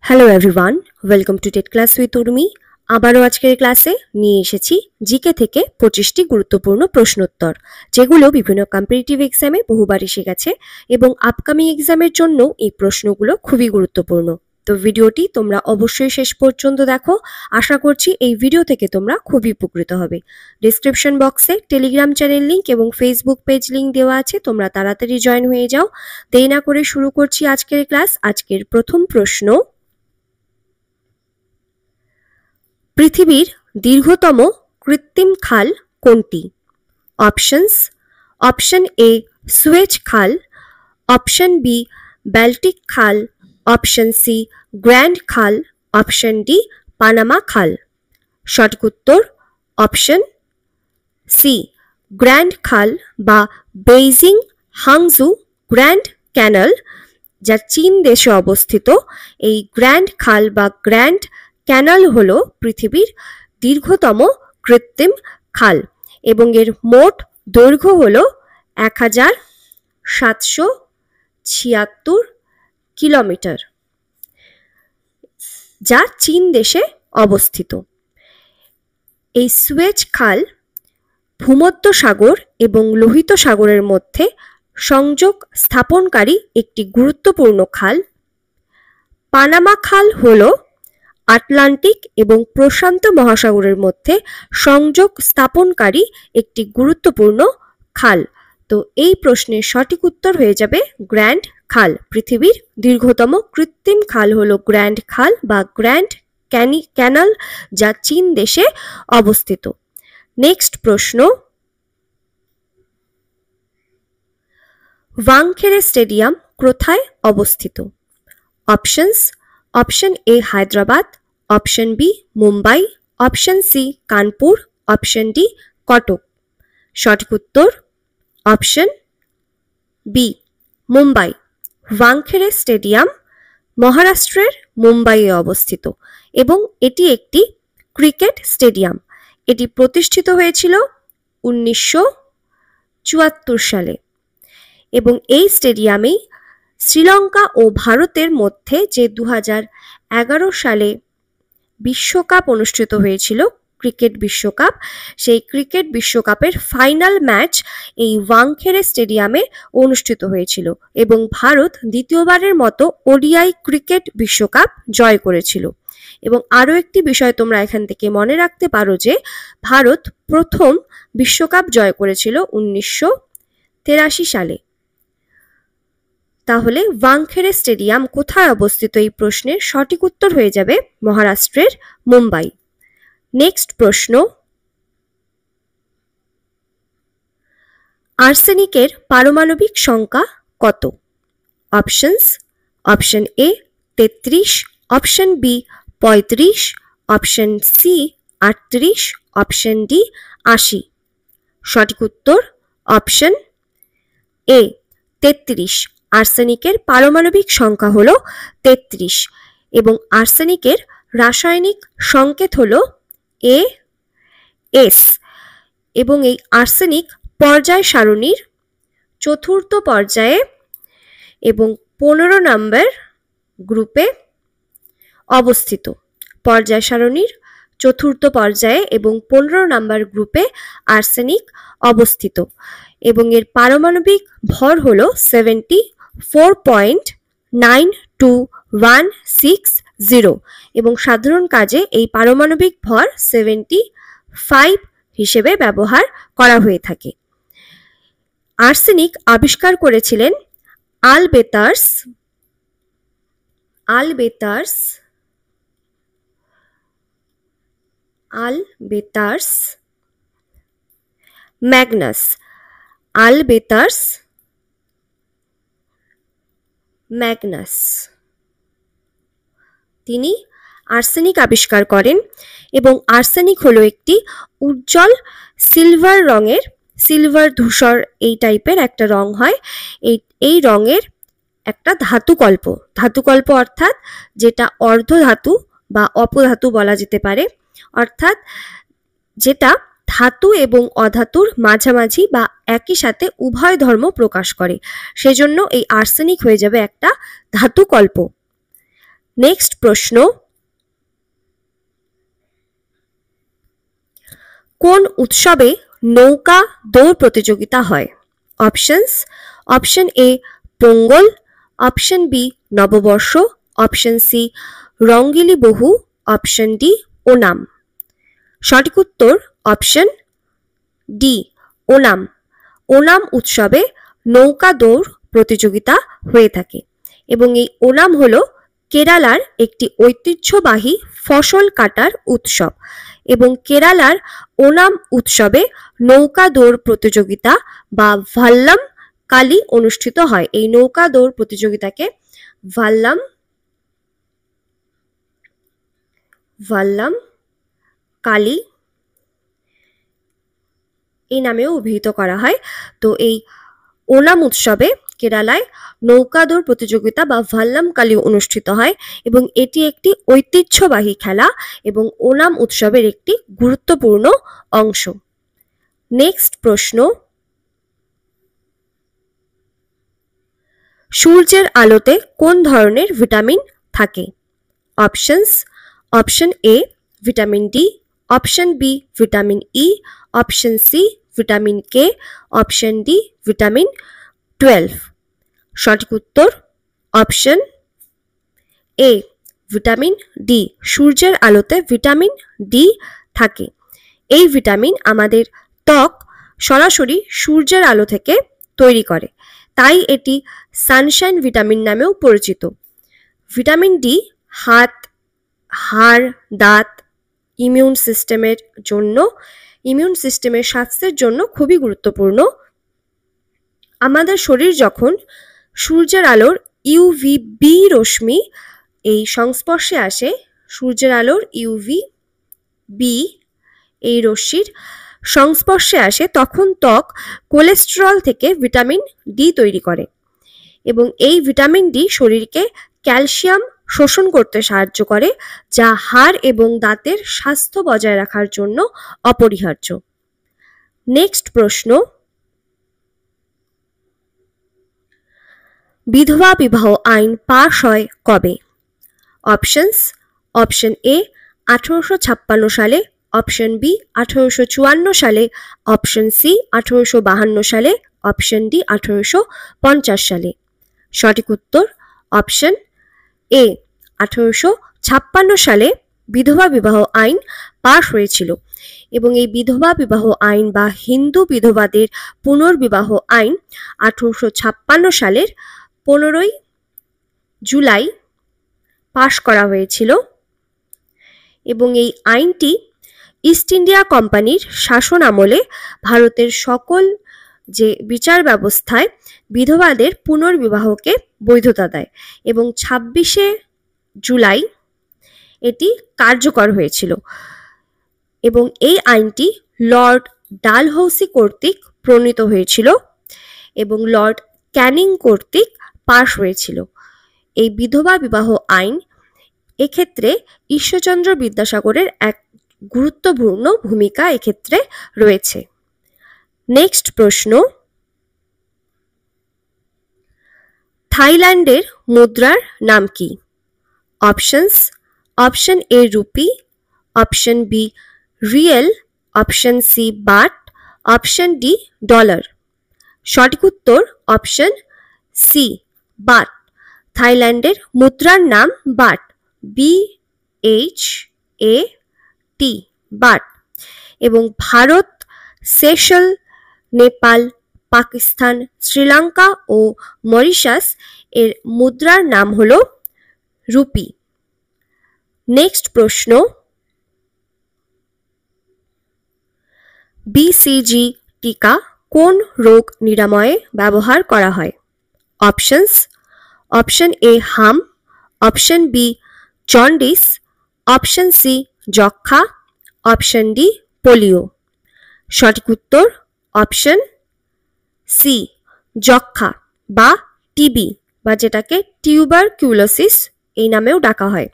Hello everyone, welcome to TET class with Urmi. আবারও আজকের ক্লাসে নিয়ে এসেছি জিকে থেকে 25টি গুরুত্বপূর্ণ প্রশ্নোত্তর, যেগুলো বিভিন্ন কম্পিটিটিভ এক্সামে বহুবার এসে গেছে এবং আপকামিং এক্সামের জন্য এই প্রশ্নগুলো খুবই গুরুত্বপূর্ণ। তো ভিডিওটি তোমরা অবশ্যই শেষ পর্যন্ত দেখো। আশা করছি এই ভিডিও থেকে তোমরা খুবই উপকৃত হবে। ডিসক্রিপশন বক্সে টেলিগ্রাম চ্যানেল লিঙ্ক এবং ফেসবুক পেজ লিঙ্ক দেওয়া আছে, তোমরা তাড়াতাড়ি জয়েন হয়ে যাও। দেরি না করে শুরু করছি আজকের ক্লাস। আজকের প্রথম প্রশ্ন: পৃথিবীর দীর্ঘতম কৃত্রিম খাল কোনটি? অপশনস: অপশন এ সুয়েজ খাল, অপশন বি বাল্টিক খাল, অপশন সি গ্র্যান্ড খাল, অপশন ডি পানামা খাল। সঠিক উত্তর অপশন সি গ্র্যান্ড খাল বা বেইজিং হাংজু গ্র্যান্ড ক্যানাল, যা চীন দেশে অবস্থিত। এই গ্র্যান্ড খাল বা গ্র্যান্ড ক্যানাল হল পৃথিবীর দীর্ঘতম কৃত্রিম খাল এবং এর মোট দৈর্ঘ্য হল 1776 কিলোমিটার, যা চীন দেশে অবস্থিত। এই সুয়েজ খাল ভূমধ্য সাগর এবং লোহিত সাগরের মধ্যে সংযোগ স্থাপনকারী একটি গুরুত্বপূর্ণ খাল। পানামা খাল হল আটলান্টিক এবং প্রশান্ত মহাসাগরের মধ্যে সংযোগ স্থাপনকারী একটি গুরুত্বপূর্ণ খাল। তো এই প্রশ্নের সঠিক উত্তর হয়ে যাবে গ্র্যান্ড খাল। পৃথিবীর দীর্ঘতম কৃত্রিম খাল হলো গ্র্যান্ড খাল বা গ্র্যান্ড ক্যানাল, যা চীন দেশে অবস্থিত। নেক্সট প্রশ্ন: ওয়াংখেড়ে স্টেডিয়াম কোথায় অবস্থিত? Options: option A Hyderabad, option B Mumbai, option C Kanpur, option D Cuttack. সঠিক উত্তর option B Mumbai. Wankhede stadium মহারাষ্ট্রের মুম্বাইয়ে অবস্থিত এবং এটি একটি ক্রিকেট স্টেডিয়াম। এটি প্রতিষ্ঠিত হয়েছিল 1974 সালে এবং এই স্টেডিয়ামেই শ্রীলঙ্কা ও ভারতের মধ্যে যে 2011 সালে বিশ্বকাপ অনুষ্ঠিত হয়েছিল, ক্রিকেট বিশ্বকাপ, সেই ক্রিকেট বিশ্বকাপের ফাইনাল ম্যাচ এই ওয়াংখেড়ে স্টেডিয়ামে অনুষ্ঠিত হয়েছিল এবং ভারত দ্বিতীয়বারের মতো ওডিআই ক্রিকেট বিশ্বকাপ জয় করেছিল। এবং আরও একটি বিষয় তোমরা এখান থেকে মনে রাখতে পারো যে ভারত প্রথম বিশ্বকাপ জয় করেছিল 1983 সালে। তাহলে ওয়াংখেড়ে স্টেডিয়াম কোথায় অবস্থিত? এই প্রশ্নের সঠিক উত্তর হয়ে যাবে মহারাষ্ট্রের মুম্বাই। নেক্সট প্রশ্ন: আর্সেনিকের পারমাণবিক সংখ্যা কত? Options: option A 33, option B 35, option C 38, option D 80। সঠিক উত্তর অপশন এ 33। আর্সেনিকের পারমাণবিক সংখ্যা হলো 33 এবং আর্সেনিকের রাসায়নিক সংকেত হলো AS এবং এই আর্সেনিক পর্যায় সারণীর চতুর্থ পর্যায়ে এবং 15 নম্বর গ্রুপে অবস্থিত। পর্যায় সারণীর চতুর্থ পর্যায়ে এবং 15 নম্বর গ্রুপে আর্সেনিক অবস্থিত এবং এর পারমাণবিক ভর হলো 74.92160 এবং সাধারণ কাজে এই পারমাণবিক ভর 75 হিসেবে ব্যবহার করা হয়ে থাকে। আর্সেনিক আবিষ্কার করেছিলেন আলবেতার্স ম্যাগনাস। তিনি আর্সেনিক আবিষ্কার করেন এবং আর্সেনিক হলো একটি উজ্জ্বল সিলভার রঙের, সিলভার ধূসর এই টাইপের একটা রং হয়। এই রঙের একটা ধাতুকল্প অর্থাৎ যেটা অর্ধধাতু বা অপধাতু বলা যেতে পারে, অর্থাৎ যেটা ধাতু এবং অধাতুর মাঝামাঝি বা একই সাথে উভয় ধর্ম প্রকাশ করে। সেজন্য এই আর্সেনিক হয়ে যাবে একটা ধাতুকল্প। নেক্সট প্রশ্ন, কোন উৎসবে নৌকা দৌড় প্রতিযোগিতা হয়? Options, option A Pongal, option B নববর্ষ, option C Rongali Bihu, option D Onam. সঠিক উত্তর অপশন ডি ওনাম। ওনাম উৎসবে নৌকা দৌড় প্রতিযোগিতা হয়ে থাকে এবং এই ওনাম হলো কেরালার একটি ঐতিহ্যবাহী ফসল কাটার উৎসব এবং কেরালার ওনাম উৎসবে নৌকা দৌড় প্রতিযোগিতা বা ভাল্লাম কালি অনুষ্ঠিত হয়। এই নৌকা দৌড় প্রতিযোগিতাকে ভাল্লাম কালি এই নামেও অভিহিত করা হয়। তো এই ওনাম উৎসবে কেরালায় নৌকা দৌড় প্রতিযোগিতা বা ভাল্লাম কালি অনুষ্ঠিত হয় এবং এটি একটি ঐতিহ্যবাহী খেলা এবং ওনাম উৎসবের একটি গুরুত্বপূর্ণ অংশ। নেক্সট প্রশ্ন, সূর্যের আলোতে কোন ধরনের ভিটামিন থাকে? Options, option A vitamin D, option B vitamin E, option C vitamin K, option D vitamin 12। সঠিক উত্তর অপশন এ ভিটামিন ডি। সূর্যের আলোতে ভিটামিন ডি থাকে। এই ভিটামিন আমাদের ত্বক সরাসরি সূর্যের আলো থেকে তৈরি করে, তাই এটি সানশাইন ভিটামিন নামেও পরিচিত। ভিটামিন ডি হাত, হাড়, দাঁত, ইমিউন সিস্টেমের স্বাস্থ্যের জন্য খুবই গুরুত্বপূর্ণ। আমাদের শরীর যখন সূর্যের আলোর ইউভিবি রশ্মি এই সংস্পর্শে আসে, সূর্যের আলোর ইউভিবি এই রশ্মির সংস্পর্শে আসে, তখন ত্বক কোলেস্টেরল থেকে ভিটামিন ডি তৈরি করে এবং এই ভিটামিন ডি শরীরকে ক্যালসিয়াম শোষণ করতে সাহায্য করে, যা হাড় এবং দাঁতের স্বাস্থ্য বজায় রাখার জন্য অপরিহার্য। নেক্সট প্রশ্ন, বিধবা বিবাহ আইন পাশ হয় কবে? অপশনস, অপশন এ 1856 সালে, অপশন বি 1854 সালে, অপশন সি 1852 সালে, অপশন ডি 1850 সালে। সঠিক উত্তর অপশন এ 1856 সালে বিধবা বিবাহ আইন পাশ হয়েছিল এবং এই বিধবা বিবাহ আইন বা হিন্দু বিধবাদের পুনর্বিবাহ আইন 1856 সালের 15 জুলাই পাশ করা হয়েছিল এবং এই আইনটি ইস্ট ইন্ডিয়া কোম্পানির শাসন আমলে ভারতের সকল যে বিচার ব্যবস্থায় বিধবাদের পুনর্বিবাহকে বৈধতা দেয় এবং 26 জুলাই এটি কার্যকর হয়েছিল এবং এই আইনটি লর্ড ডালহৌসি কর্তৃক প্রণীত হয়েছিল এবং লর্ড ক্যানিং কর্তৃক পাশ হয়েছিল। এই বিধবা বিবাহ আইন এক্ষেত্রে ঈশ্বরচন্দ্র বিদ্যাসাগরের এক গুরুত্বপূর্ণ ভূমিকা এক্ষেত্রে রয়েছে। নেক্সট প্রশ্ন, থাইল্যান্ডের মুদ্রার নাম কি? Options, option A rupee, option B riel, option C baht, option D dollar. সঠিক উত্তর অপশন সি বাট। থাইল্যান্ডের মুদ্রার নাম বাট, BHAT, বাট। এবং ভারত, সেশেল, নেপাল, পাকিস্তান, শ্রীলঙ্কা ও মরিশাস এর মুদ্রার নাম হল রুপি। নেক্সট প্রশ্ন, BCG টিকা কোন রোগ নিরাময়ে ব্যবহার করা হয়? অপশনস, অপশন এ হাম, option B jaundice, option C যক্ষা, অপশন ডি পোলিও। সঠিক উত্তর অপশন সি যক্ষা বা টিবি বা যেটাকে টিউবারকিউলোসিস এই নামেও ডাকা হয়।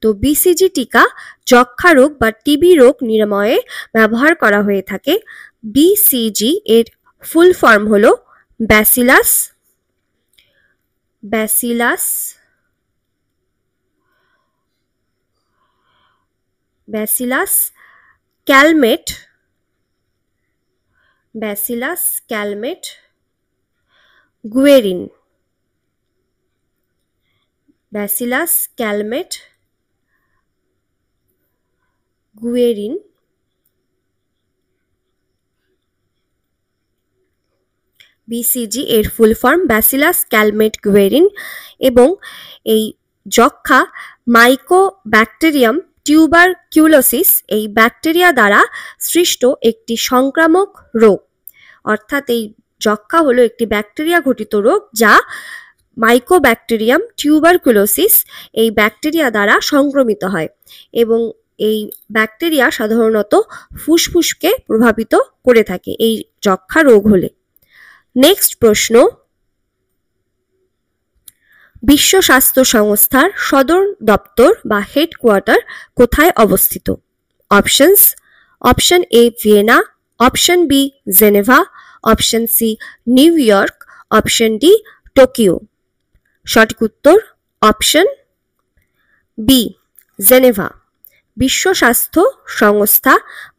তো BCG টিকা যক্ষা রোগ বা টিবি রোগ নিরাময়ে ব্যবহার করা হয়ে থাকে। BCG এর ফুল ফর্ম হলো bacillus bacillus Calmette, Guerin, bacillus Calmette Guerin, BCG এর full form bacillus Calmette Guerin. এবং এই যক্ষ্মা মাইকোব্যাকটেরিয়াম টিউবারকিউলোসিস এই ব্যাকটেরিয়া দ্বারা সৃষ্ট একটি সংক্রামক রোগ। অর্থাৎ এই যক্ষ্মা হলো একটি ব্যাকটেরিয়া ঘটিত রোগ যা মাইকোব্যাকটেরিয়াম টিউবারকুলোসিস এই ব্যাকটেরিয়া দ্বারা সংক্রমিত হয় এবং এই ব্যাকটেরিয়া সাধারণত ফুসফুসকে প্রভাবিত করে থাকে এই যক্ষ্মা রোগ হলে। নেক্সট প্রশ্ন, বিশ্ব স্বাস্থ্য সংস্থার সদর দপ্তর বা হেডকোয়ার্টার কোথায় অবস্থিত? Options, option A Vienna, option B Geneva, option C New York, option D Tokyo. সঠিক উত্তর অপশন বি জেনেভা। বিশ্ব স্বাস্থ্য সংস্থা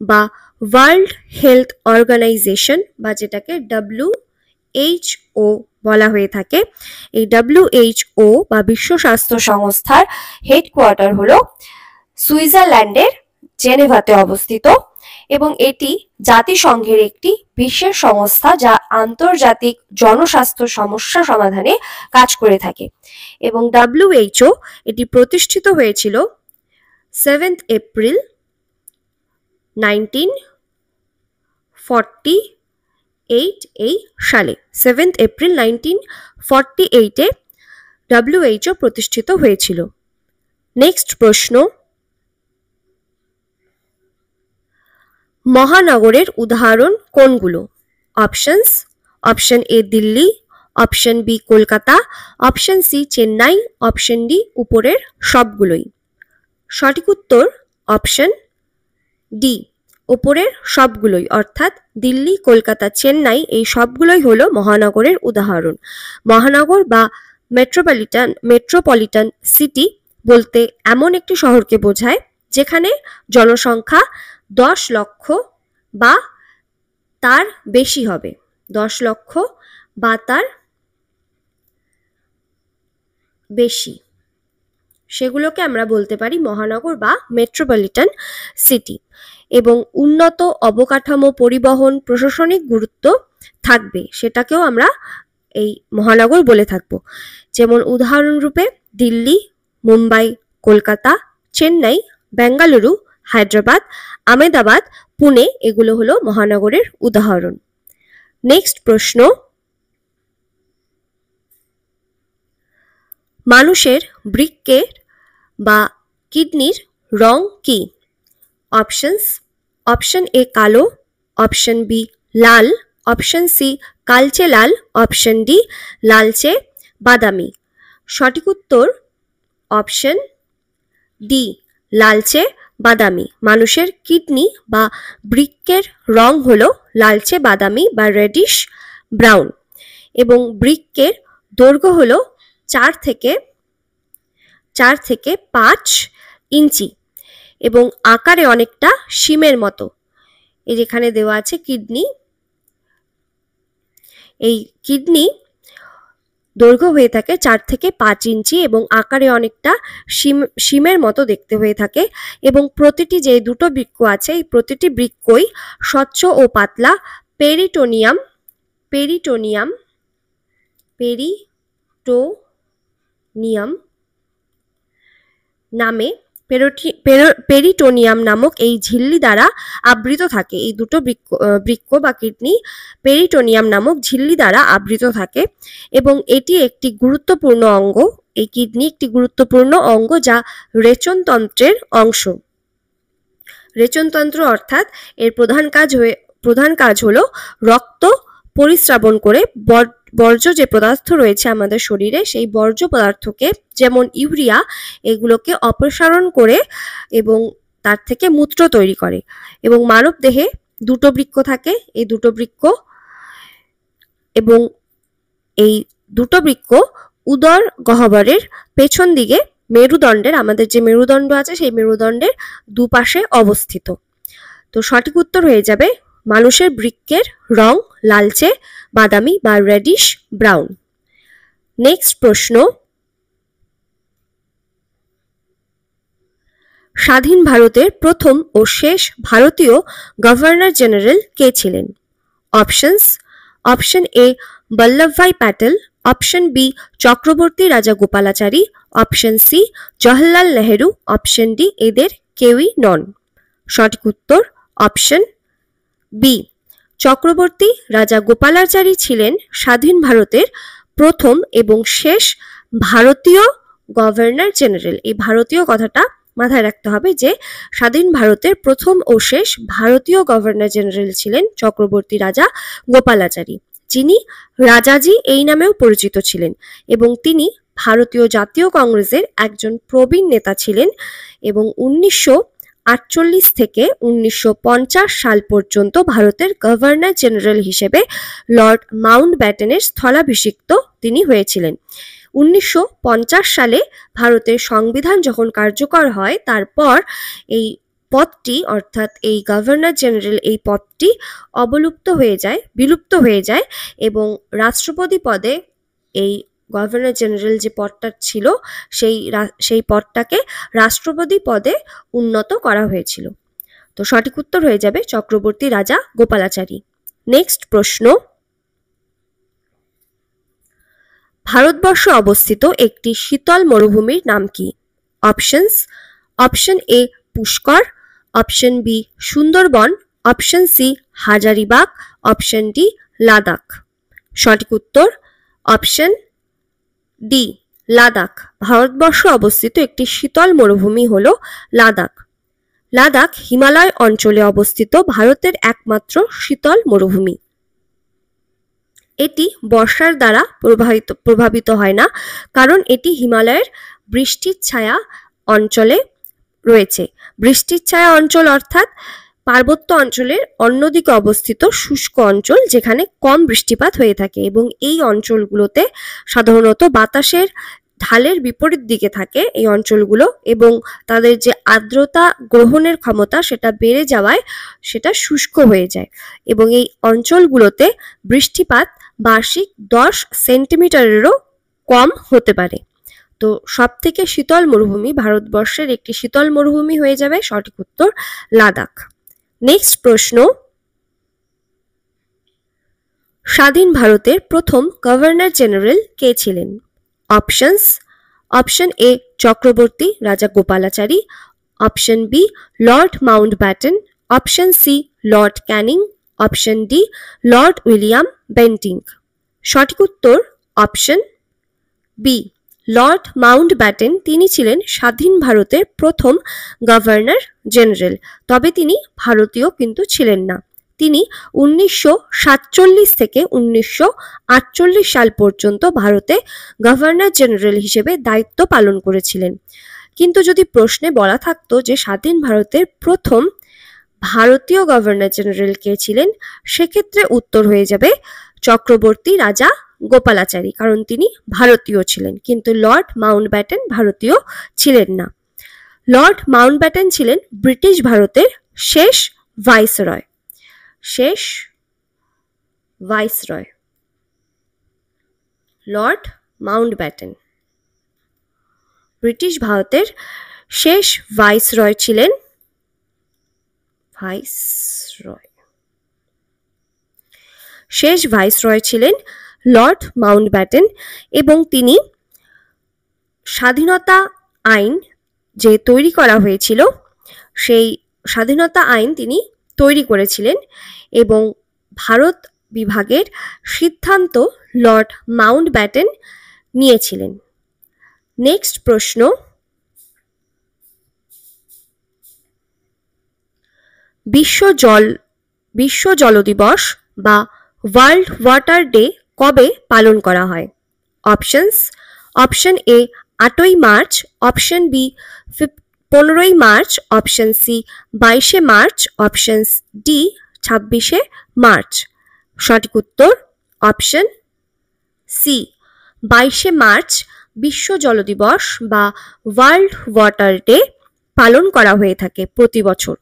বা ওয়ার্ল্ড হেলথ অর্গানাইজেশন বা যেটাকে WHO বলা হয়ে থাকে, এই WHO বা বিশ্ব স্বাস্থ্য সংস্থার হেডকোয়ার্টার হলো সুইজারল্যান্ডের জেনেভাতে অবস্থিত এবং এটি জাতিসংঘের একটি বিশেষ সংস্থা যা আন্তর্জাতিক জনস্বাস্থ্য সমস্যা সমাধানে কাজ করে থাকে। এবং WHO এটি প্রতিষ্ঠিত হয়েছিল 7th এপ্রিল 1948 এই সালে। 7th এপ্রিল 1948-এ WHO প্রতিষ্ঠিত হয়েছিল। নেক্সট প্রশ্ন, মহানগরের উদাহরণ কোনগুলো? Options, option A Delhi, option B Kolkata, option C Chennai, option D উপরের সবগুলোই। সঠিক উত্তর অপশন ডি উপরের সবগুলোই, অর্থাৎ দিল্লি, কলকাতা, চেন্নাই এই সবগুলোই হলো মহানগরের উদাহরণ। মহানগর বা মেট্রোপলিটন সিটি বলতে এমন একটি শহরকে বোঝায় যেখানে জনসংখ্যা 10 লক্ষ বা তার বেশি হবে। 10 লক্ষ বা তার বেশি, সেগুলোকে আমরা বলতে পারি মহানগর বা মেট্রোপলিটন সিটি। এবং উন্নত অবকাঠামো, পরিবহন, প্রশাসনিক গুরুত্ব থাকবে, সেটাকেও আমরা এই মহানগর বলে থাকবো। যেমন উদাহরণরূপে দিল্লি, মুম্বাই, কলকাতা, চেন্নাই, বেঙ্গালুরু, হায়দ্রাবাদ, আহমেদাবাদ, পুনে এগুলো হলো মহানগরের উদাহরণ। নেক্সট প্রশ্ন, মানুষের বৃক্কের বা কিডনির রং কি? অপশনস, অপশন এ কালো, অপশন বি লাল, অপশন সি কালচে লাল, অপশন ডি লালচে বাদামি। সঠিক উত্তর অপশন ডি লালচে বাদামি। মানুষের কিডনি বা বৃক্কের রং হলো লালচে বাদামি বা রেডিশ ব্রাউন এবং বৃক্কের দৈর্ঘ্য হলো 4 থেকে 5 ইঞ্চি এবং আকারে অনেকটা শিমের মতো। এই যেখানে দেওয়া আছে কিডনি, এই কিডনি দৈর্ঘ্য হয়ে থাকে 4 থেকে 5 ইঞ্চি এবং আকারে অনেকটা শিমের মতো দেখতে হয়ে থাকে এবং প্রতিটি যে দুটো বৃক্ক আছে এই প্রতিটি বৃক্কই স্বচ্ছ ও পাতলা পেরিটোনিয়াম পেরিটোনিয়াম নামক এই ঝিল্লি দ্বারা আবৃত থাকে। এই দুটো বৃক্ক বা কিডনি পেরিটোনিয়াম নামক ঝিল্লি দ্বারা আবৃত থাকে এবং এটি একটি গুরুত্বপূর্ণ অঙ্গ। এই কিডনি একটি গুরুত্বপূর্ণ অঙ্গ যা রেচনতন্ত্রের অংশ। রেচনতন্ত্র অর্থাৎ এর প্রধান কাজ হলো রক্ত পরিস্রাবণ করে বর্জ্য যে পদার্থ রয়েছে আমাদের শরীরে সেই বর্জ্য পদার্থকে, যেমন ইউরিয়া, এগুলোকে অপসারণ করে এবং তার থেকে মূত্র তৈরি করে। এবং মানব দেহে দুটো বৃক্ক থাকে, এই দুটো বৃক্ক এবং এই দুটো বৃক্ক উদর গহ্বরের পেছন দিকে মেরুদণ্ডের, আমাদের যে মেরুদণ্ড আছে সেই মেরুদণ্ডের দুপাশে অবস্থিত। তো সঠিক উত্তর হয়ে যাবে মানুষের বৃক্কের রং লালচে বাদামি বা রেডিশ ব্রাউন। নেক্সট প্রশ্ন, স্বাধীন ভারতের প্রথম ও শেষ ভারতীয় গভর্নর জেনারেল কে ছিলেন? Options, option A Vallabhbhai Patel, option B Chakravarti Rajagopalachari, option C Jawaharlal Nehru, option D এদের কেউই নন। সঠিক উত্তর অপশন বি, চক্রবর্তী রাজা গোপালাচারী ছিলেন স্বাধীন ভারতের প্রথম এবং শেষ ভারতীয় গভর্নর জেনারেল। এই ভারতীয় কথাটা মাথায় রাখতে হবে যে স্বাধীন ভারতের প্রথম ও শেষ ভারতীয় গভর্নর জেনারেল ছিলেন চক্রবর্তী রাজা গোপালাচারী, যিনি রাজাজি এই নামেও পরিচিত ছিলেন এবং তিনি ভারতীয় জাতীয় কংগ্রেসের একজন প্রবীণ নেতা ছিলেন এবং 1948 থেকে 1950 সাল পর্যন্ত ভারতের গভর্নর জেনারেল হিসেবে লর্ড মাউন্টব্যাটেনের স্থলাভিষিক্ত তিনি হয়েছিলেন। 1950 সালে ভারতের সংবিধান যখন কার্যকর হয় তারপর এই পদটি অর্থাৎ এই গভর্নর জেনারেল এই পদটি বিলুপ্ত হয়ে যায় এবং রাষ্ট্রপতি পদে এই গভর্নর জেনারেল যে পদটা ছিল সেই পদটাকে রাষ্ট্রপতি পদে উন্নত করা হয়েছিল। তো সঠিক উত্তর হয়ে যাবে চক্রবর্তী রাজা গোপালাচারী। নেক্সট প্রশ্ন, ভারতবর্ষে অবস্থিত একটি শীতল মরুভূমির নাম কি? Options, option A Pushkar, option B Sundarban, option C Hazaribagh, option D Ladakh. সঠিক উত্তর অপশন ডি লাদাখ। ভারতবর্ষে অবস্থিত একটি শীতল মরুভূমি হল লাদাখ। লাদাখ হিমালয় অঞ্চলে অবস্থিত ভারতের একমাত্র শীতল মরুভূমি। এটি বর্ষার দ্বারা প্রভাবিত হয় না, কারণ এটি হিমালয়ের বৃষ্টির ছায়া অঞ্চলে রয়েছে। বৃষ্টির ছায়া অঞ্চল অর্থাৎ পার্বত্য অঞ্চলের অন্যদিকে অবস্থিত শুষ্ক অঞ্চল যেখানে কম বৃষ্টিপাত হয়ে থাকে এবং এই অঞ্চলগুলোতে সাধারণত বাতাসের ঢালের বিপরীত দিকে থাকে এই অঞ্চলগুলো এবং তাদের যে আর্দ্রতা গ্রহণের ক্ষমতা সেটা বেড়ে যাওয়ায় সেটা শুষ্ক হয়ে যায় এবং এই অঞ্চলগুলোতে বৃষ্টিপাত বার্ষিক 10 সেন্টিমিটারেরও কম হতে পারে। তো সবথেকে শীতল মরুভূমি ভারতবর্ষের একটি শীতল মরুভূমি হয়ে যাবে সঠিক উত্তর লাদাখ। নেক্সট প্রশ্ন, স্বাধীন ভারতের প্রথম গভর্নর জেনারেল কে ছিলেন? Options, option A Chakravarti Rajagopalachari, option B Lord Mountbatten, option C Lord Canning, option D Lord William Bentinck. সঠিক উত্তর অপশন বি লর্ড মাউন্টব্যাটেন। তিনি ছিলেন স্বাধীন ভারতের প্রথম গভর্নর জেনারেল, তবে তিনি ভারতীয় কিন্তু ছিলেন না। তিনি 1947 থেকে 1948 সাল পর্যন্ত ভারতে গভর্নর জেনারেল হিসেবে দায়িত্ব পালন করেছিলেন। কিন্তু যদি প্রশ্নে বলা থাকতো যে স্বাধীন ভারতের প্রথম ভারতীয় গভর্নর জেনারেল কে ছিলেন, সেক্ষেত্রে উত্তর হয়ে যাবে চক্রবর্তী রাজা গোপালাচারী, কারণ তিনি ভারতীয় ছিলেন, কিন্তু লর্ড মাউন্টব্যাটেন ভারতীয় ছিলেন না। লর্ড মাউন্টব্যাটেন ছিলেন ব্রিটিশ ভারতের শেষ ভাইসরয়। লর্ড মাউন্টব্যাটেন ব্রিটিশ ভারতের শেষ ভাইসরয় ছিলেন। শেষ ভাইসরয় ছিলেন লর্ড মাউন্টব্যাটেন এবং তিনি স্বাধীনতা আইন যে তৈরি করা হয়েছিল সেই স্বাধীনতা আইন তিনি তৈরি করেছিলেন এবং ভারত বিভাগের সিদ্ধান্ত লর্ড মাউন্টব্যাটেন নিয়েছিলেন। নেক্সট প্রশ্ন, বিশ্ব জল দিবস বা ওয়ার্ল্ড ওয়াটার ডে কবে পালন করা হয়? অপশনস, অপশন এ 8ই মার্চ, অপশন বি 15ই মার্চ, অপশন সি 22শে মার্চ, অপশন ডি 26শে মার্চ। সঠিক উত্তর অপশন সি 22শে মার্চ বিশ্ব জল দিবস বা ওয়ার্ল্ড ওয়াটার ডে পালন করা হয়ে থাকে প্রতি বছর,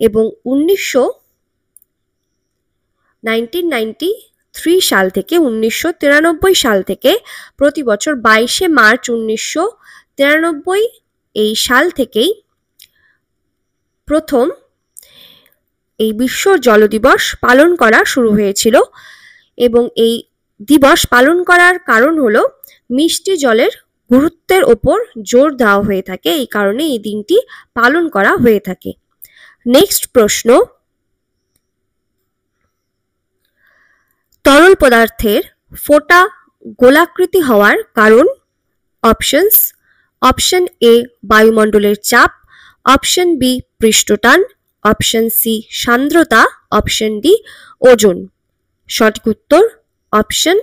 এবং 1993 সাল থেকে 1993 সাল থেকে প্রতি বছর 22শে মার্চ 1993 এই সাল থেকেই প্রথম এই বিশ্ব জল দিবস পালন করা শুরু হয়েছিল। এবং এই দিবস পালন করার কারণ হলো মিষ্টি জলের গুরুত্বের ওপর জোর দেওয়া হয়ে থাকে, এই কারণে এই দিনটি পালন করা হয়ে থাকে। নেক্সট প্রশ্ন, তরল পদার্থের ফোঁটা গোলাকৃতি হওয়ার কারণ? অপশনস: অপশন এ বায়ুমণ্ডলের চাপ, অপশন বি পৃষ্ঠটান, অপশন সি সান্দ্রতা, অপশন ডি ওজন। সঠিক উত্তর অপশন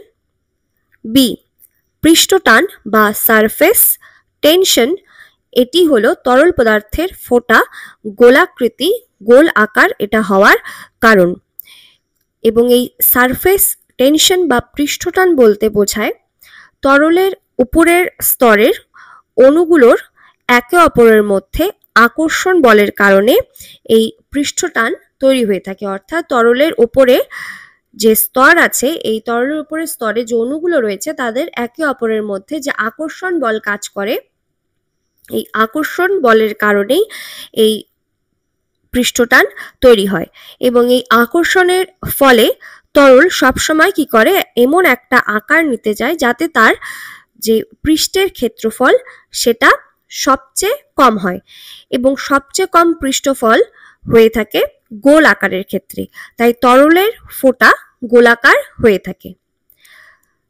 বি পৃষ্ঠটান বা সারফেস টেনশন। এটি হলো তরল পদার্থের ফোঁটা গোলাকৃতি, গোল আকার এটা হওয়ার কারণ। এবং এই সারফেস টেনশন বা পৃষ্ঠটান বলতে বোঝায় তরলের উপরের স্তরের অণুগুলোর একে অপরের মধ্যে আকর্ষণ বলের কারণে এই পৃষ্ঠটান তৈরি হয়ে থাকে। অর্থাৎ তরলের উপরে যে স্তর আছে, এই তরলের উপরের স্তরে যে অণুগুলো রয়েছে তাদের একে অপরের মধ্যে যে আকর্ষণ বল কাজ করে, এই আকর্ষণ বলের কারণেই এই পৃষ্ঠটান তৈরি হয়। এবং এই আকর্ষণের ফলে তরল সবসময় কি করে, এমন একটা আকার নিতে যায় যাতে তার যে পৃষ্ঠের ক্ষেত্রফল সেটা সবচেয়ে কম হয়, এবং সবচেয়ে কম পৃষ্ঠফল হয়ে থাকে গোল আকারের ক্ষেত্রে, তাই তরলের ফোঁটা গোলাকার হয়ে থাকে।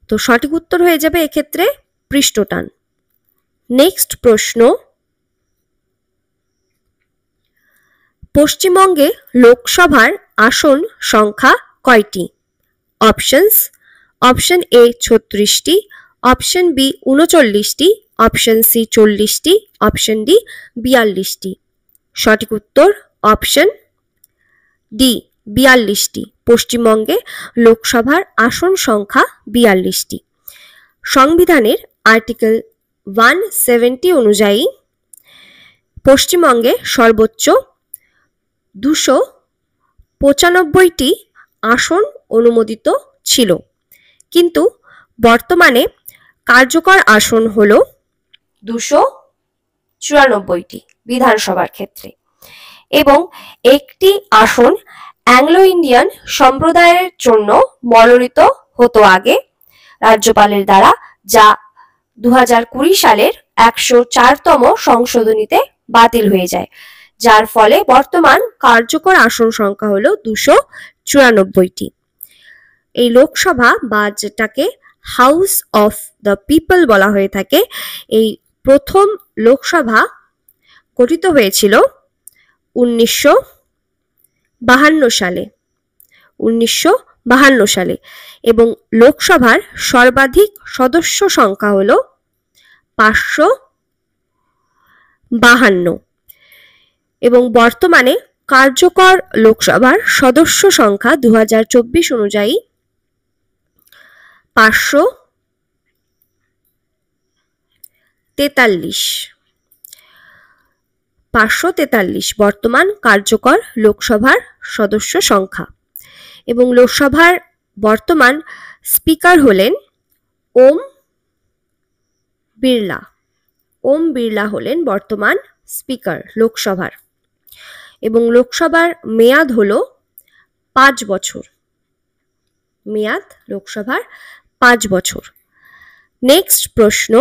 তো সঠিক উত্তর হয়ে যাবে এক্ষেত্রে পৃষ্ঠটান। নেক্সট প্রশ্ন, পশ্চিমবঙ্গে লোকসভার আসন সংখ্যা কয়টি? অপশনস: অপশন এ 36টি, অপশন বি 39টি, অপশন সি 40টি, অপশন ডি 42টি। সঠিক উত্তর অপশন ডি 42টি। পশ্চিমবঙ্গে লোকসভার আসন সংখ্যা 42টি। সংবিধানের আর্টিকেল 170 অনুযায়ী পশ্চিমবঙ্গে সর্বোচ্চ 295টি আসন অনুমোদিত ছিল, কিন্তু বর্তমানে কার্যকর আসন হল 294টি বিধানসভার ক্ষেত্রে, এবং একটি আসন অ্যাংলো ইন্ডিয়ান সম্প্রদায়ের জন্য মনোনীত হতো আগে রাজ্যপালের দ্বারা, যা 2020 সালের 104তম সংশোধনীতে বাতিল হয়ে যায়, যার ফলে বর্তমান কার্যকর আসন সংখ্যা হলো 294টি। এই লোকসভা বা যেটাকে হাউস অফ দ্য পিপল বলা হয়ে থাকে, এই প্রথম লোকসভা গঠিত হয়েছিল 1952 সালে, এবং লোকসভার সর্বাধিক সদস্য সংখ্যা হলো 552, এবং বর্তমানে কার্যকর লোকসভার সদস্য সংখ্যা 2024 অনুযায়ী 543 বর্তমান কার্যকর লোকসভার সদস্য সংখ্যা। এবং লোকসভার বর্তমান স্পিকার হলেন ওম বিড়লা হলেন বর্তমান স্পিকার লোকসভার, এবং লোকসভার মেয়াদ হলো 5 বছর। লোকসভার 5 বছর। নেক্সট প্রশ্ন,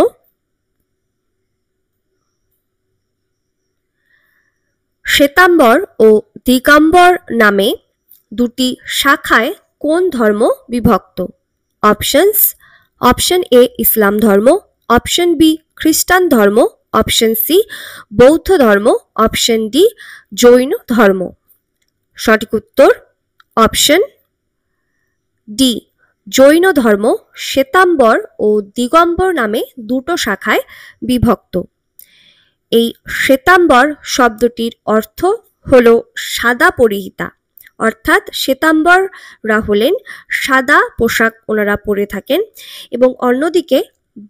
শ্বেতাম্বর ও দিগম্বর নামে দুটি শাখায় কোন ধর্ম বিভক্ত? অপশনস: অপশন এ ইসলাম ধর্ম, অপশন বি খ্রিস্টান ধর্ম, অপশন সি বৌদ্ধ ধর্ম, অপশন ডি জৈন ধর্ম। সঠিক উত্তর অপশন ডি জৈন ধর্ম শ্বেতাম্বর ও দিগম্বর নামে দুটো শাখায় বিভক্ত। এই শ্বেতাম্বর শব্দটির অর্থ হলো সাদা পরিহিতা, অর্থাৎ শ্বেতাম্বররা হলেন সাদা পোশাক ওনারা পরে থাকেন, এবং অন্যদিকে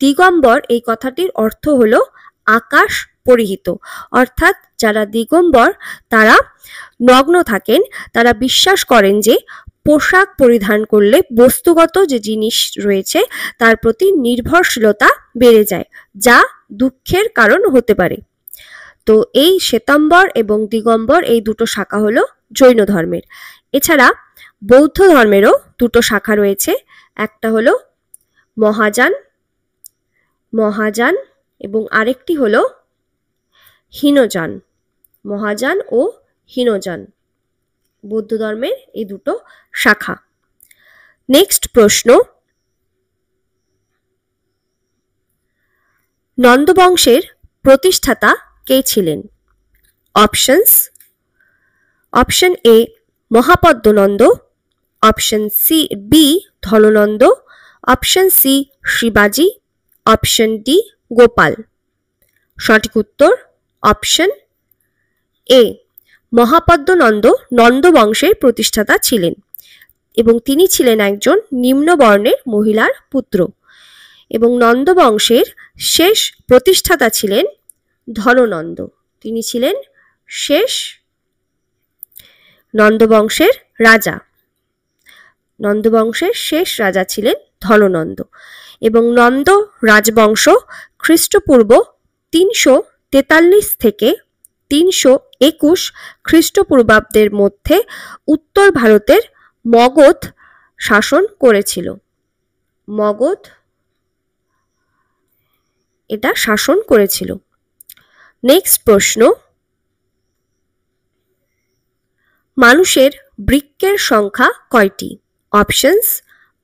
দিগম্বর এই কথাটির অর্থ হলো আকাশ পরিহিত, অর্থাৎ যারা দিগম্বর তারা নগ্ন থাকেন, তারা বিশ্বাস করেন যে পোশাক পরিধান করলে বস্তুগত যে জিনিস রয়েছে তার প্রতি নির্ভরশীলতা বেড়ে যায়, যা দুঃখের কারণ হতে পারে। তো এই শ্বেতাম্বর এবং দিগম্বর এই দুটো শাখা হলো জৈন ধর্মের। এছাড়া বৌদ্ধ ধর্মেরও দুটো শাখা রয়েছে, একটা হলো মহাযান এবং আরেকটি হলো হীনযান। মহাযান ও হীনযান বৌদ্ধ ধর্মের এই দুটো শাখা। নেক্সট প্রশ্ন, নন্দ বংশের প্রতিষ্ঠাতা কে ছিলেন? Option A Mahapadmananda, option B Dhanananda, option C শিবাজি, অপশন ডি গোপাল। সঠিক উত্তর অপশন এ মহাপদ্মনন্দ নন্দ বংশের প্রতিষ্ঠাতা ছিলেন এবং তিনি ছিলেন একজন নিম্নবর্ণের মহিলার পুত্র। এবং নন্দ বংশের শেষ প্রতিষ্ঠাতা ছিলেন ধননন্দ, তিনি ছিলেন শেষ নন্দবংশের রাজা। নন্দবংশের শেষ রাজা ছিলেন ধননন্দ এবং নন্দ রাজবংশ খ্রিস্টপূর্ব 343 থেকে 321 খ্রিস্টপূর্বাব্দের মধ্যে উত্তর ভারতের মগধ শাসন করেছিল। মগধ এটা শাসন করেছিল। নেক্সট প্রশ্ন, মানুষের বৃক্কের সংখ্যা কয়টি?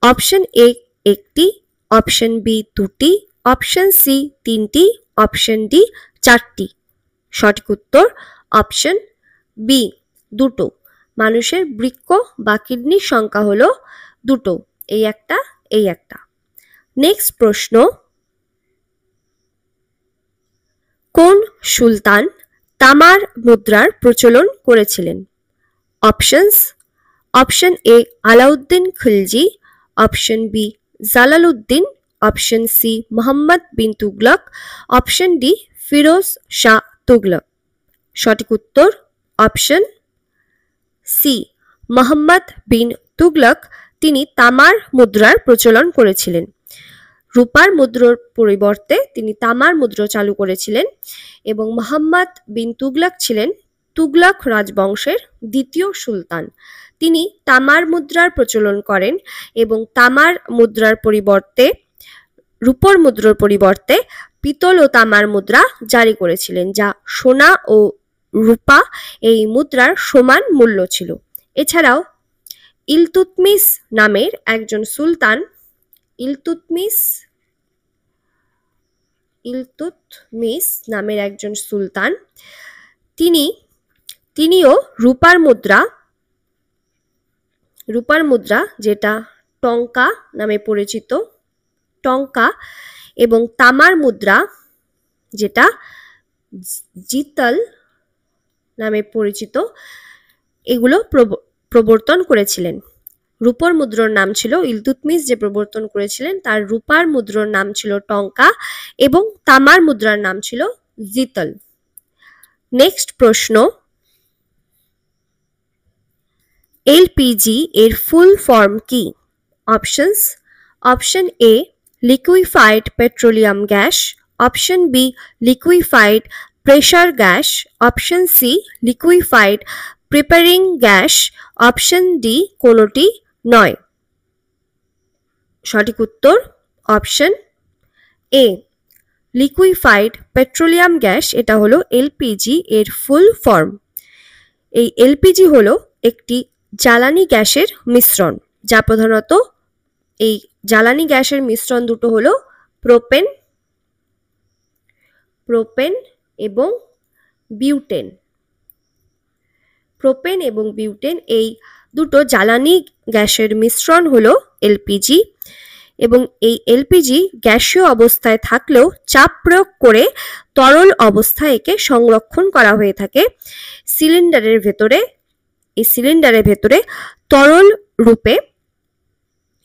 অপশন এ একটি, অপশন বি দুটি, অপশন সি তিনটি, অপশন ডি চারটি। সঠিক উত্তর অপশন বি দুটো। মানুষের বৃক্ক বা কিডনির সংখ্যা হলো দুটো, এই একটা। নেক্সট প্রশ্ন, কোন সুলতান তামার মুদ্রার প্রচলন করেছিলেন? Option A Alauddin Khilji, option B Jalaluddin, option C Mohammad bin Tughlaq, option D Firoz Shah Tughlaq. সঠিক উত্তর অপশন সি মোহাম্মদ বিন তুগলক, তিনি তামার মুদ্রার প্রচলন করেছিলেন। রূপার মুদ্রার পরিবর্তে তিনি তামার মুদ্রা চালু করেছিলেন এবং মোহাম্মদ বিন তুগলক ছিলেন তুগলক রাজবংশের দ্বিতীয় সুলতান। তিনি তামার মুদ্রার প্রচলন করেন এবং তামার মুদ্রার পরিবর্তে রূপোর মুদ্রার পরিবর্তে পিতল ও তামার মুদ্রা জারি করেছিলেন, যা সোনা ও রূপা এই মুদ্রার সমান মূল্য ছিল। এছাড়াও ইলতুৎমিশ নামের একজন সুলতান তিনিও রূপার মুদ্রা যেটা টঙ্কা নামে পরিচিত, টঙ্কা এবং তামার মুদ্রা যেটা জিতল নামে পরিচিত, এগুলো প্রবর্তন করেছিলেন। রূপর মুদ্রার নাম ছিল ইলতুৎমিশ যে প্রবর্তন করেছিলেন, তার রূপার মুদ্রার নাম ছিল টঙ্কা এবং তামার মুদ্রার নাম ছিল জিতল। নেক্সট প্রশ্ন, এলপিজি এর ফুল ফর্ম কি? Option A liquefied petroleum gas, option B liquefied pressure gas, option C liquefied preparing gas, option D কোনোটি নয়। সঠিক উত্তর option A liquefied petroleum gas, এটা হলো এলপিজি এর ফুল ফর্ম। এই এলপিজি হলো একটি জ্বালানি গ্যাসের মিশ্রণ, যা প্রধানত এই জ্বালানি গ্যাসের মিশ্রণ দুটো হলো প্রোপেন এবং বিউটেন। এই দুটো জ্বালানি গ্যাসের মিশ্রণ হলো এলপিজি এবং এই এলপিজি গ্যাসীয় অবস্থায় থাকলেও চাপ প্রয়োগ করে তরল অবস্থায় একে সংরক্ষণ করা হয়ে থাকে সিলিন্ডারের ভেতরে। এই সিলিন্ডারের ভেতরে তরল রূপে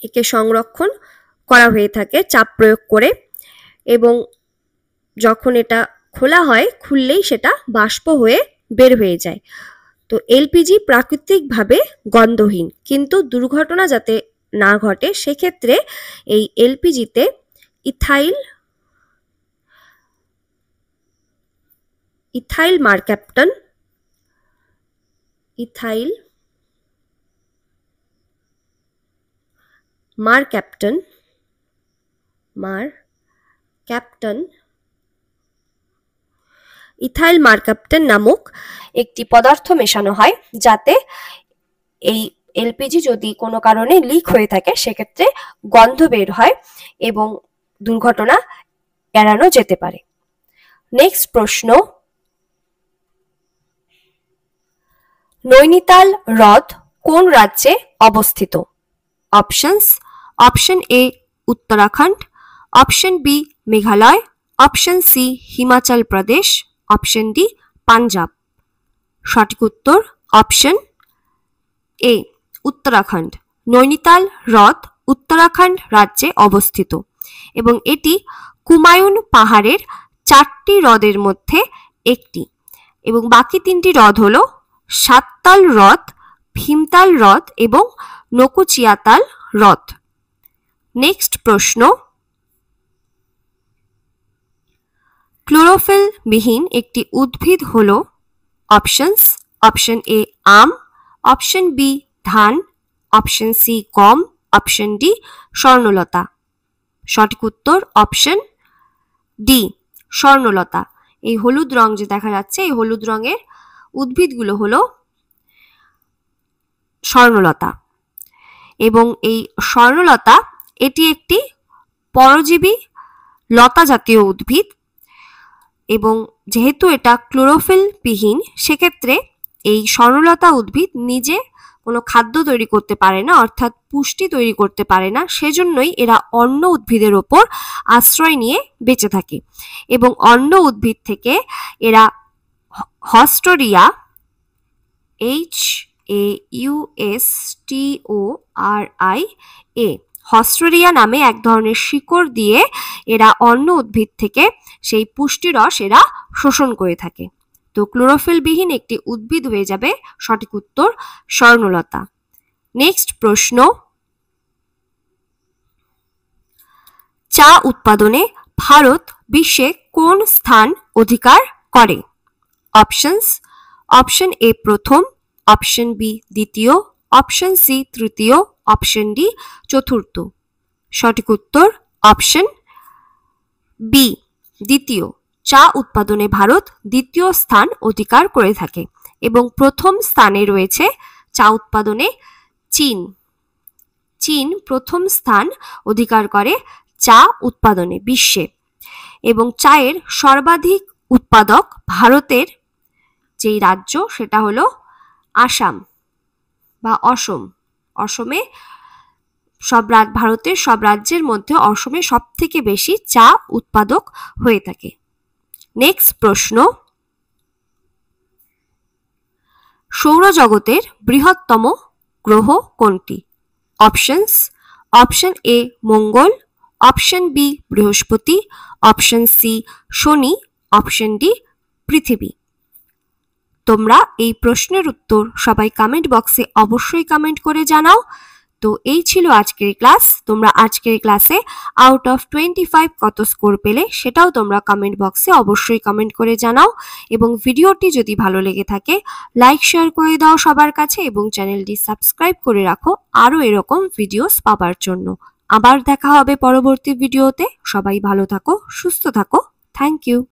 একে সংরক্ষণ করা হয়ে থাকে চাপ প্রয়োগ করে এবং যখন এটা খোলা হয় খুললেই সেটা বাষ্প হয়ে বের হয়ে যায়। তো এলপিজি প্রাকৃতিকভাবে গন্ধহীন, কিন্তু দুর্ঘটনা যাতে না ঘটে সেক্ষেত্রে এই এলপিজিতে ইথাইল মারক্যাপটন নামক একটি পদার্থ মেশানো হয়, যাতে এই এলপিজি যদি কোনো কারণে লিক হয়ে থাকে সেক্ষেত্রে গন্ধ বের হয় এবং দুর্ঘটনা এড়ানো যেতে পারে। নেক্সট প্রশ্ন, নৈনিতাল হ্রদ কোন রাজ্যে অবস্থিত? Options: option A Uttarakhand, option B Meghalaya, option C Himachal Pradesh, option D Punjab. সঠিক উত্তর অপশন এ উত্তরাখণ্ড। নৈনিতাল হ্রদ উত্তরাখণ্ড রাজ্যে অবস্থিত এবং এটি কুমায়ুন পাহাড়ের 4টি হ্রদের মধ্যে একটি, এবং বাকি 3টি হ্রদ হল সাততাল হ্রদ, ভীমতাল হ্রদ এবং নকুচিয়াতাল হ্রদ। নেক্সট প্রশ্ন, ক্লোরোফিল বিহীন একটি উদ্ভিদ হল? অপশনস: অপশন এ আম, অপশন বি ধান, অপশন সি গম, অপশন ডি স্বর্ণলতা। সঠিক উত্তর অপশন ডি স্বর্ণলতা। এই হলুদ রং যে দেখা যাচ্ছে, এই হলুদ রঙের উদ্ভিদগুলো হলো স্বর্ণলতা। এবং এই স্বর্ণলতা এটি একটি পরজীবী লতা জাতীয় উদ্ভিদ, এবং যেহেতু এটা ক্লোরোফিল বিহীন সেক্ষেত্রে এই স্বর্ণলতা উদ্ভিদ নিজে কোনো খাদ্য তৈরি করতে পারে না, অর্থাৎ পুষ্টি তৈরি করতে পারে না। সেজন্যই এরা অন্য উদ্ভিদের ওপর আশ্রয় নিয়ে বেঁচে থাকে এবং অন্য উদ্ভিদ থেকে এরা হস্টোরিয়া, HAUSTORIA, হস্টোরিয়া নামে এক ধরনের শিকড় দিয়ে এরা অন্য উদ্ভিদ থেকে সেই পুষ্টিরস এরা শোষণ করে থাকে। তো ক্লোরোফিল বিহীন একটি উদ্ভিদ হয়ে যাবে সঠিক উত্তর স্বর্ণলতা। নেক্সট প্রশ্ন, চা উৎপাদনে ভারত বিশ্বে কোন স্থান অধিকার করে? অপশনস: অপশন এ প্রথম, অপশন বি দ্বিতীয়, অপশন সি তৃতীয়, অপশন ডি চতুর্থ। সঠিক উত্তর অপশন বি দ্বিতীয়। চা উৎপাদনে ভারত দ্বিতীয় স্থান অধিকার করে থাকে এবং প্রথম স্থানে রয়েছে চা উৎপাদনে চীন। চীন প্রথম স্থান অধিকার করে চা উৎপাদনে বিশ্বে, এবং চায়ের সর্বাধিক উৎপাদক ভারতের যেই রাজ্য সেটা হলো আসাম বা অসম। অসমে ভারতের সব রাজ্যের মধ্যে অসমে সব থেকে বেশি চা উৎপাদক হয়ে থাকে। নেক্সট প্রশ্ন, সৌরজগতের বৃহত্তম গ্রহ কোনটি? অপশনস: অপশন এ মঙ্গল, অপশন বি বৃহস্পতি, অপশন সি শনি, অপশন ডি পৃথিবী। তোমরা এই প্রশ্নের উত্তর সবাই কমেন্ট বক্সে অবশ্যই কমেন্ট করে জানাও। তো এই ছিল আজকের ক্লাস। তোমরা আজকের ক্লাসে আউট অফ 25 কত স্কোর পেলে সেটাও তোমরা কমেন্ট বক্সে অবশ্যই কমেন্ট করে জানাও, এবং ভিডিওটি যদি ভালো লেগে থাকে লাইক শেয়ার করে দাও সবার কাছে, এবং চ্যানেলটি সাবস্ক্রাইব করে রাখো আরও এরকম ভিডিওস পাবার জন্য। আবার দেখা হবে পরবর্তী ভিডিওতে। সবাই ভালো থাকো, সুস্থ থাকো। Thank you.